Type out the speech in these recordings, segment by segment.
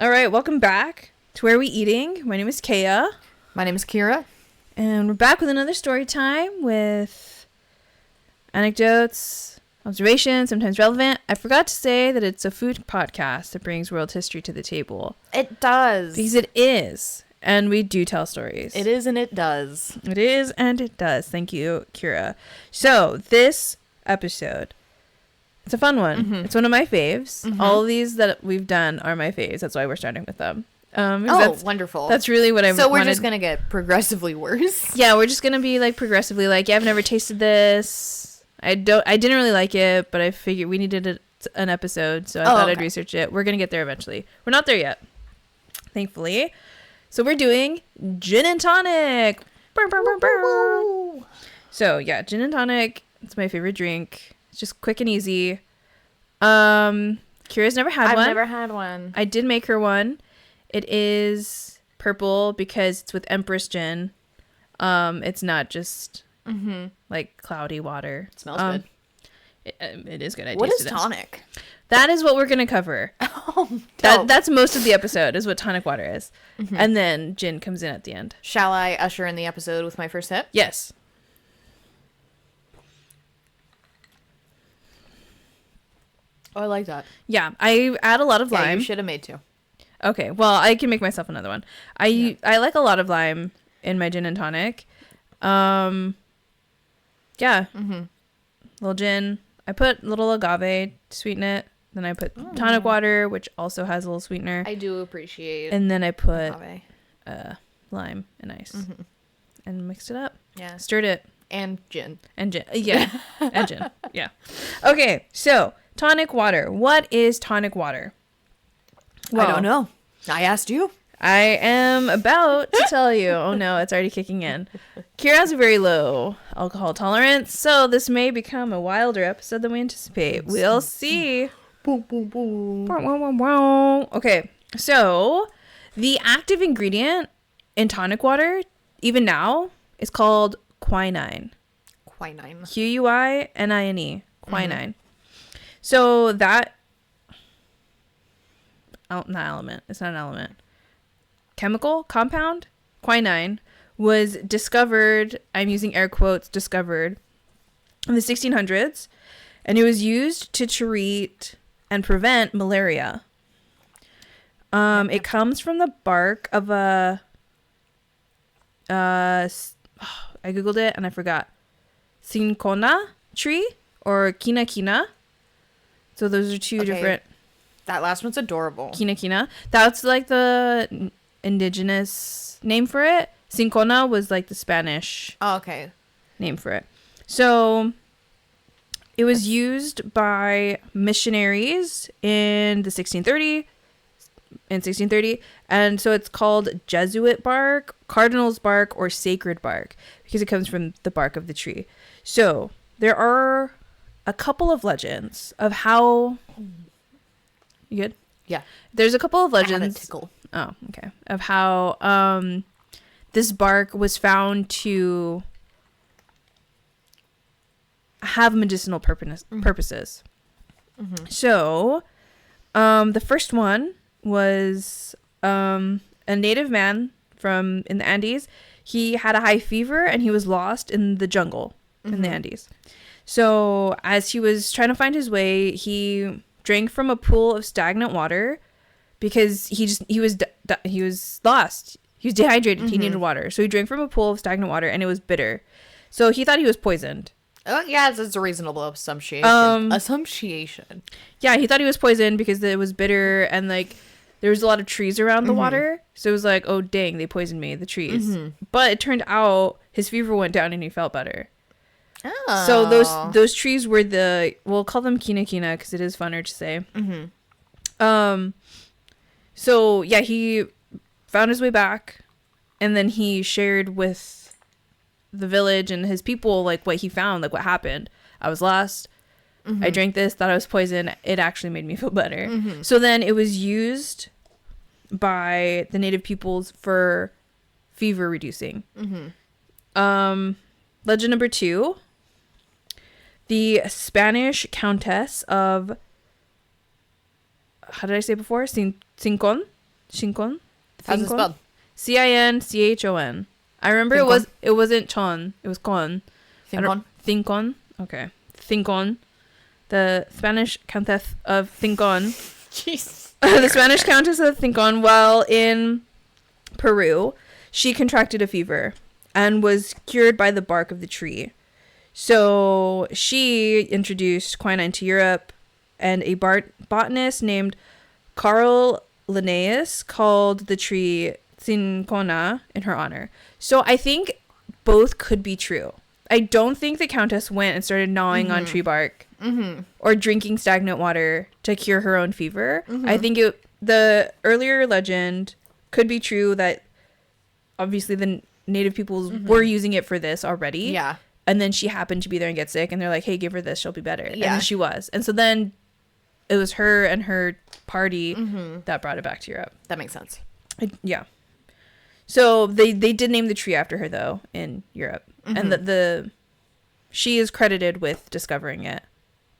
All right, welcome back to Where We Eating. My name is Kaya. My name is Kira. And we're back with another story time with anecdotes, observations, sometimes relevant. I forgot to say that it's a food podcast that brings world history to the table. It does. Because it is. And we do tell stories. It is and it does. It is and it does. Thank you, Kira. So this episode, it's a fun one. Mm-hmm. It's one of my faves. Mm-hmm. All of these that we've done are my faves. That's why we're starting with them. Wonderful. That's really what I wanted. So we're just going to get progressively worse. Yeah, we're just going to be like progressively like, yeah, I've never tasted this. I didn't really like it, but I figured we needed an episode, so I thought I'd research it. We're going to get there eventually. We're not there yet, thankfully. So we're doing gin and tonic. Burr, burr, burr, burr. So yeah, gin and tonic. It's my favorite drink. It's just quick and easy. Kira's never had one. I've never had one. I did make her one. It is purple because it's with Empress gin. It's not just like cloudy water. It smells good. It is good. What is tonic? That is what we're going to cover. That's most of the episode is what tonic water is. Mm-hmm. And then gin comes in at the end. Shall I usher in the episode with my first sip? Yes. Oh, I like that. Yeah, I add a lot of lime. Yeah, you should have made two. Okay, well, I can make myself another one. I like a lot of lime in my gin and tonic. Yeah. Mm-hmm. Little gin. I put little agave to sweeten it. Then I put tonic water, which also has a little sweetener. I do appreciate. And then I put lime and ice and mixed it up. Yeah. Stirred it. And gin. Yeah. And gin. Yeah. Okay. So tonic water. What is tonic water? Well, I don't know. I asked you. I am about to tell you. Oh no, it's already kicking in. Kira has a very low alcohol tolerance, so this may become a wilder episode than we anticipate. We'll see. Boom, boom, boom. Okay, so the active ingredient in tonic water, even now, is called quinine. Quinine. Quinine. Quinine. So that... not element. It's not an element. Chemical compound, quinine, was discovered, I'm using air quotes, discovered in the 1600s, and it was used to treat and prevent malaria. It comes from the bark of I googled it and I forgot. Cinchona tree or quina. So those are two different. That last one's adorable. Quina. That's like the indigenous name for it. Cinchona was like the Spanish name for it. So it was used by missionaries in 1630, and so it's called Jesuit bark, cardinal's bark, or sacred bark because it comes from the bark of the tree. So there are a couple of legends of how... You good? Yeah. There's a couple of legends. I had a tickle. Oh, okay. Of how this bark was found to have medicinal purposes. Mm-hmm. So, the first one was a native man from in the Andes. He had a high fever and he was lost in the jungle in the Andes. So, as he was trying to find his way, he drank from a pool of stagnant water because he was lost. He was dehydrated. He needed water. So he drank from a pool of stagnant water and it was bitter. So he thought he was poisoned. Oh, yeah, it's a reasonable assumption. Yeah, he thought he was poisoned because it was bitter and like there was a lot of trees around the water. So it was like, oh, dang, they poisoned me, the trees. But it turned out his fever went down and he felt better. Oh. So those trees were we'll call them quina because it is funner to say. So yeah, he found his way back, and then he shared with the village and his people like what he found, like what happened. I was lost. I drank this, thought I was poisoned. It actually made me feel better. So then it was used by the native peoples for fever reducing. Legend number 2. The Spanish Countess of, how did I say before? Cincon? Cincon. How's it spelled? Cinchon. I remember Cincon? it wasn't chon. It was con. Cincon? Cincon. Okay. Cincon. The Spanish Countess of Cincon. Jeez. The Spanish Countess of Cincon, while in Peru, she contracted a fever and was cured by the bark of the tree. So she introduced quinine to Europe, and a botanist named Carl Linnaeus called the tree Cincona in her honor. So I think both could be true. I don't think the Countess went and started gnawing on tree bark or drinking stagnant water to cure her own fever. I think the earlier legend could be true that obviously the native peoples were using it for this already. Yeah. And then she happened to be there and get sick, and they're like, hey, give her this, she'll be better. Yeah. And then she was. And so then it was her and her party that brought it back to Europe. That makes sense. Yeah. So they did name the tree after her, though, in Europe. And the she is credited with discovering it,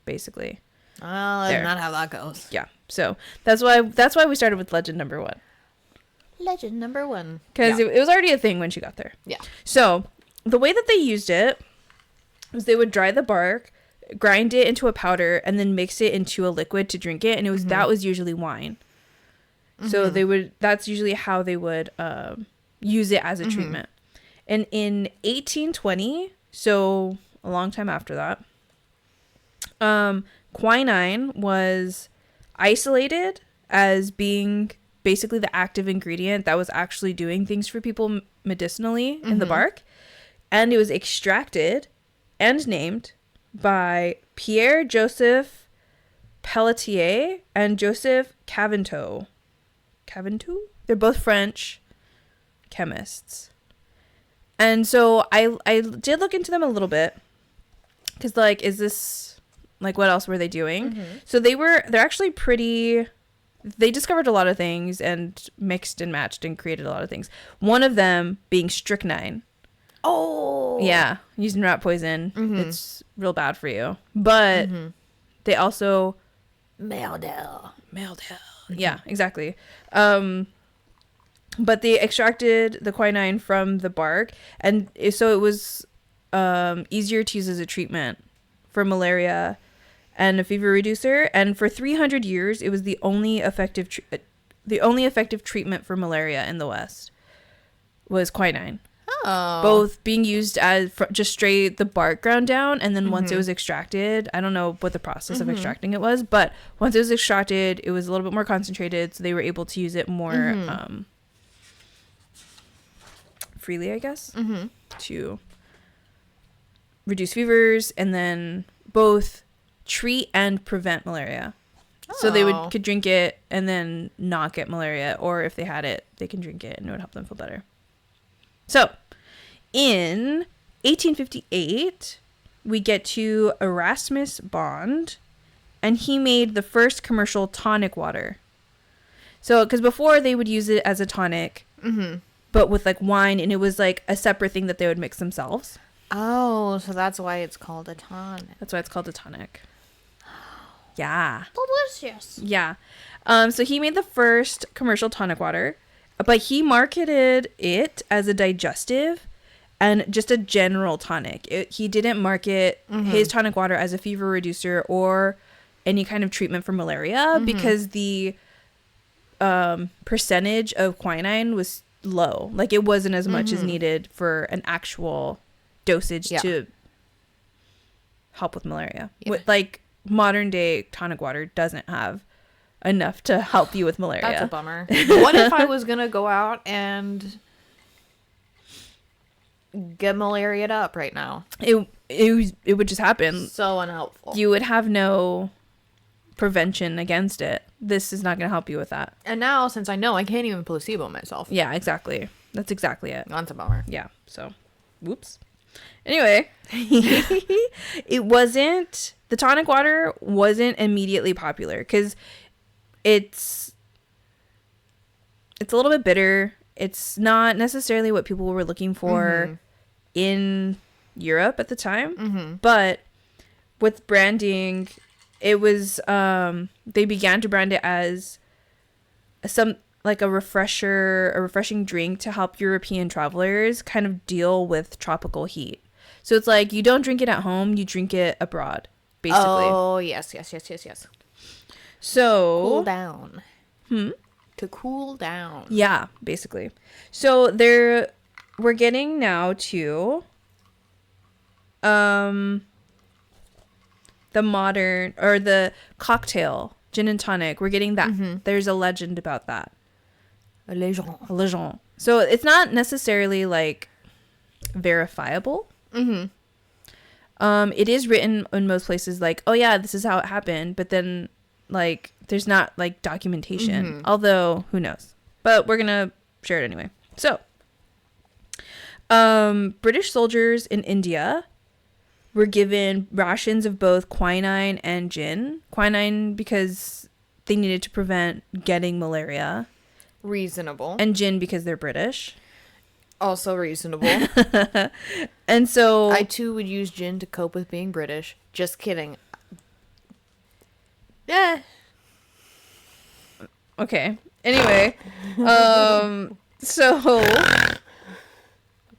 basically. Well, that's not how that goes. Yeah. So that's why we started with legend number 1. Legend number 1. Because it was already a thing when she got there. Yeah. So the way that they used it was they would dry the bark, grind it into a powder, and then mix it into a liquid to drink it. And that was usually wine. So that's usually how they would use it as a treatment. And in 1820, so a long time after that, quinine was isolated as being basically the active ingredient that was actually doing things for people medicinally in the bark. And it was extracted and named by Pierre Joseph Pelletier and Joseph Caventou. Caventou? They're both French chemists. And so I did look into them a little bit. Because, like, is this, like, what else were they doing? So they're actually pretty, they discovered a lot of things and mixed and matched and created a lot of things. One of them being strychnine. Oh. Yeah. Using rat poison. It's real bad for you. But they also... Meldel. Yeah, exactly. But they extracted the quinine from the bark, and so it was easier to use as a treatment for malaria and a fever reducer. And for 300 years, it was the only effective treatment for malaria in the West was quinine. Oh. Both being used as just straight the bark ground down, and then once it was extracted, I don't know what the process of extracting it was, but once it was extracted, it was a little bit more concentrated, so they were able to use it more freely, I guess, to reduce fevers and then both treat and prevent malaria. So they could drink it and then not get malaria, or if they had it, they can drink it and it would help them feel better. So in 1858, we get to Erasmus Bond, and he made the first commercial tonic water. So, because before they would use it as a tonic, but with like wine, and it was like a separate thing that they would mix themselves. Oh, so that's why it's called a tonic. That's why it's called a tonic. Yeah. Delicious. Yeah. So he made the first commercial tonic water, but he marketed it as a digestive and just a general tonic. He didn't market his tonic water as a fever reducer or any kind of treatment for malaria because the percentage of quinine was low. Like, it wasn't as much as needed for an actual dosage to help with malaria. Yeah. With, like, modern day tonic water doesn't have enough to help you with malaria. That's a bummer. What if I was gonna go out and get malaria'd up right now? It would just happen. So unhelpful. You would have no prevention against it. This is not going to help you with that. And now, since I know, I can't even placebo myself. Yeah, exactly. That's exactly it. That's a bummer. Yeah. So, whoops. Anyway, the tonic water wasn't immediately popular because it's a little bit bitter. It's not necessarily what people were looking for in Europe at the time. But with branding, it was they began to brand it as like a refreshing drink to help European travelers kind of deal with tropical heat. So it's like you don't drink it at home, you drink it abroad, basically. Oh, yes. So Cool down. To cool down. yeah, basically. So we're getting now to the modern or the cocktail gin and tonic. We're getting that. There's a legend about that. A legend. A legend. So it's not necessarily like verifiable. It is written in most places like, oh yeah, this is how it happened, but then like there's not like documentation, although who knows, but we're gonna share it anyway. So British soldiers in India were given rations of both quinine and gin. Quinine because they needed to prevent getting malaria, Reasonable. and gin because they're British. Also reasonable. And so I too would use gin to cope with being British. Just kidding. Yeah. okay. Anyway, so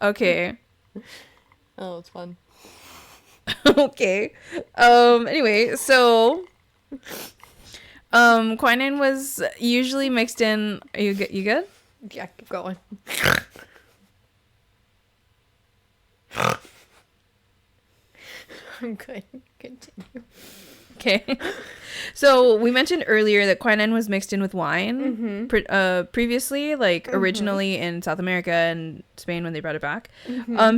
okay. Oh, it's fun. Okay. Anyway, so quinine was usually mixed in. Are you good? You good? Yeah, keep going. I'm good. Continue. Okay. So we mentioned earlier that quinine was mixed in with wine previously, like originally in South America and Spain when they brought it back.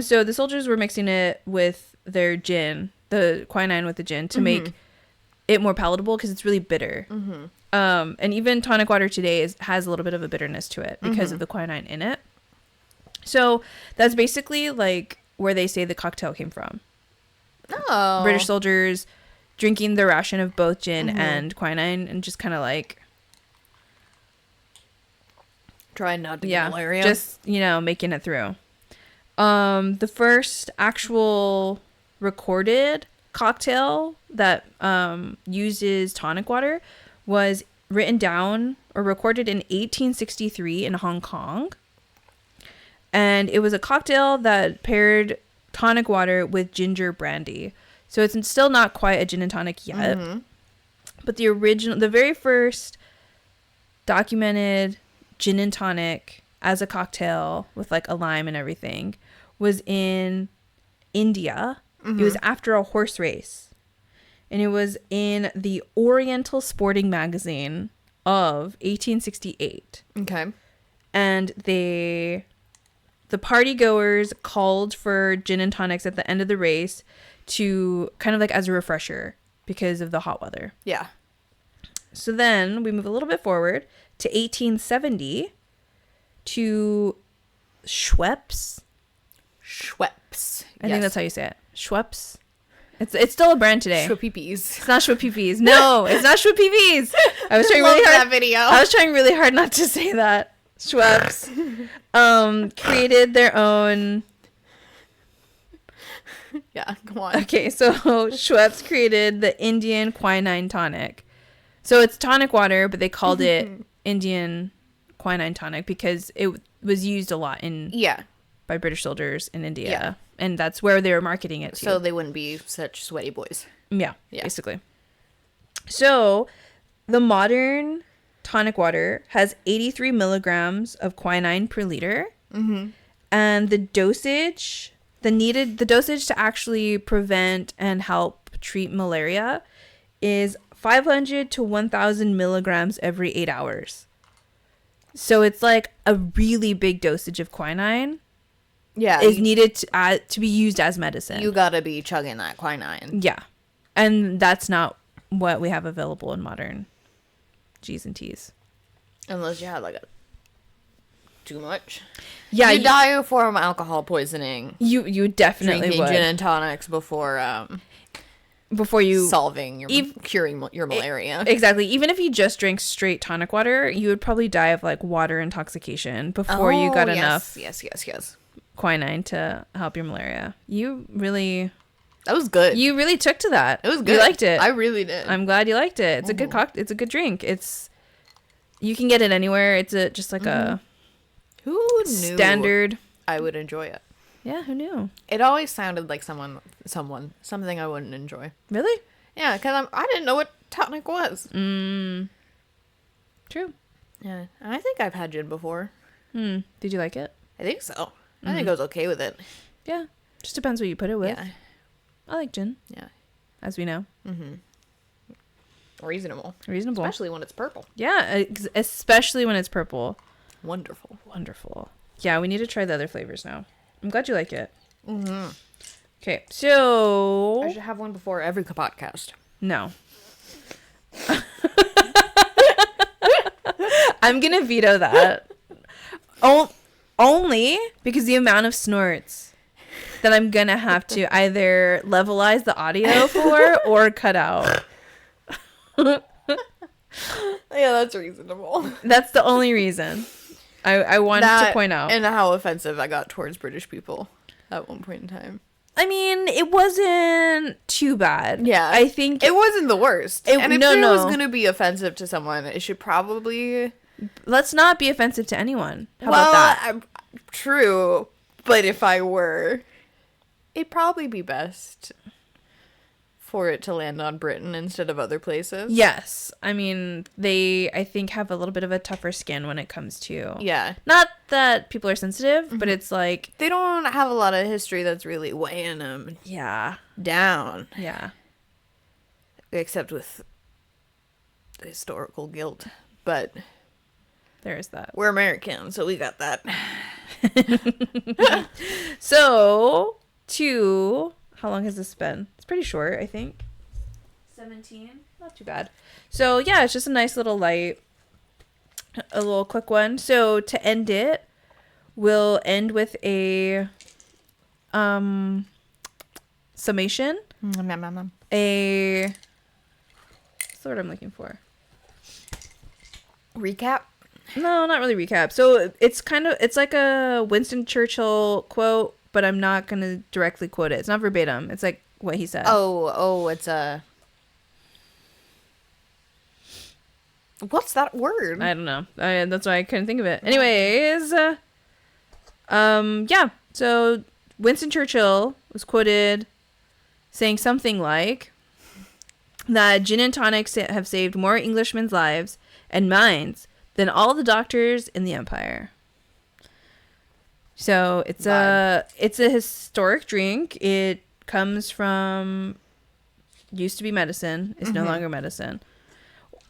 So the soldiers were mixing it with their gin, the quinine with the gin, to make it more palatable because it's really bitter. And even tonic water today has a little bit of a bitterness to it because of the quinine in it. So that's basically like where they say the cocktail came from. Oh. British soldiers drinking their ration of both gin and quinine and just kind of like trying not to get malaria. just making it through. The first actual recorded cocktail that uses tonic water was written down or recorded in 1863 in Hong Kong, and it was a cocktail that paired tonic water with ginger brandy. So it's still not quite a gin and tonic yet. But the very first documented gin and tonic as a cocktail with like a lime and everything was in India. It was after a horse race. And it was in the Oriental Sporting Magazine of 1868. Okay. And the party goers called for gin and tonics at the end of the race to kind of like as a refresher because of the hot weather. Yeah. So then we move a little bit forward to 1870 to Schweppes. Schweppes. I think that's how you say it. Schweppes. It's still a brand today. Schweppes. It's not Schweppes. No, it's not Schweppes. I was trying Love really hard. that video. I was trying really hard not to say that. Schweppes created their own. Yeah, go on. Okay, so Schweppes created the Indian quinine tonic. So it's tonic water, but they called it Indian quinine tonic because it was used a lot by British soldiers in India. Yeah. And that's where they were marketing it to. So they wouldn't be such sweaty boys. Yeah, basically. So the modern tonic water has 83 milligrams of quinine per liter. And the dosage to actually prevent and help treat malaria is 500 to 1,000 milligrams every 8 hours. So it's like a really big dosage of quinine. Yeah. Is needed to be used as medicine. You gotta be chugging that quinine. Yeah. And that's not what we have available in modern G's and T's. Unless you had like too much. Yeah. You die from alcohol poisoning. You definitely Drinking would. gin and tonics before you curing your malaria. Exactly. Even if you just drank straight tonic water, you would probably die of like water intoxication before you got enough Yes. quinine to help your malaria. That was good. You really took to that. It was good. You liked it. I really did. I'm glad you liked it. It's a good it's a good drink. It's You can get it anywhere. It's just like a Who knew standard. I would enjoy it? Yeah, who knew? It always sounded like something I wouldn't enjoy. Really? Yeah, because I didn't know what tonic was. True. Yeah, and I think I've had gin before. Did you like it? I think so. I think I was okay with it. Yeah. Just depends what you put it with. Yeah. I like gin, Yeah. as we know. Reasonable. Reasonable. Especially when it's purple. Yeah, especially when it's purple. Wonderful. Wonderful. Yeah, we need to try the other flavors now. I'm glad you like it. Okay, so... I should have one before every podcast. No. I'm going to veto that. Only because the amount of snorts that I'm going to have to either levelize the audio for or cut out. Yeah, that's reasonable. That's the only reason I wanted to point out. And how offensive I got towards British people at one point in time. I mean, it wasn't too bad. Yeah. I think... It wasn't the worst. And if it no. was going to be offensive to someone, it should probably... Let's not be offensive to anyone. How about that? True. But if I were, it'd probably be best for it to land on Britain instead of other places. Yes. I mean, they, I think, have a little bit of a tougher skin when it comes to... Yeah. Not that people are sensitive, but it's like... They don't have a lot of history that's really weighing them down. Yeah. Except with the historical guilt. But... There is that. We're American, so we got that. So, how long has this been? It's pretty short, I think. 17. Not too bad. So, yeah, it's just a nice little a little quick one. So, to end it, we'll end with a summation. What's the word I'm looking for? Recap? No, not really recap. So it's like a Winston Churchill quote, but I'm not going to directly quote it. It's not verbatim. It's like what he said. It's a... What's that word? I don't know. That's why I couldn't think of it. Anyways, yeah. So Winston Churchill was quoted saying something like that gin and tonics have saved more Englishmen's lives and minds than all the doctors in the empire. So it's a historic drink. It comes from used to be medicine. It's no longer medicine.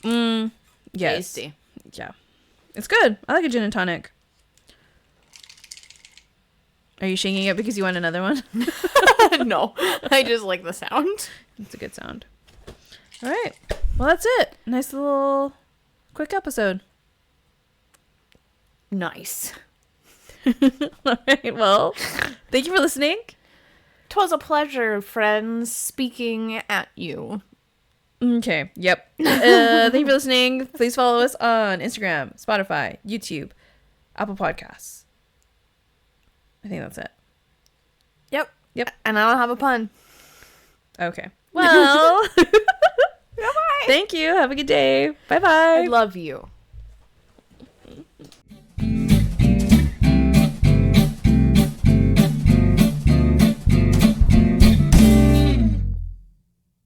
Yes. Tasty. Yeah. It's good. I like a gin and tonic. Are you shaking it because you want another one? No, I just like the sound. It's a good sound. All right. Well, that's it. Nice little quick episode. Nice. All right. Well, thank you for listening. 'Twas a pleasure, friends, speaking at you. Okay. Yep. Thank you for listening. Please follow us on Instagram, Spotify, YouTube, Apple Podcasts. I think that's it. Yep. Yep. And I don't have a pun. Okay. Well, Bye-bye. thank you. Have a good day. Bye-bye. I love you.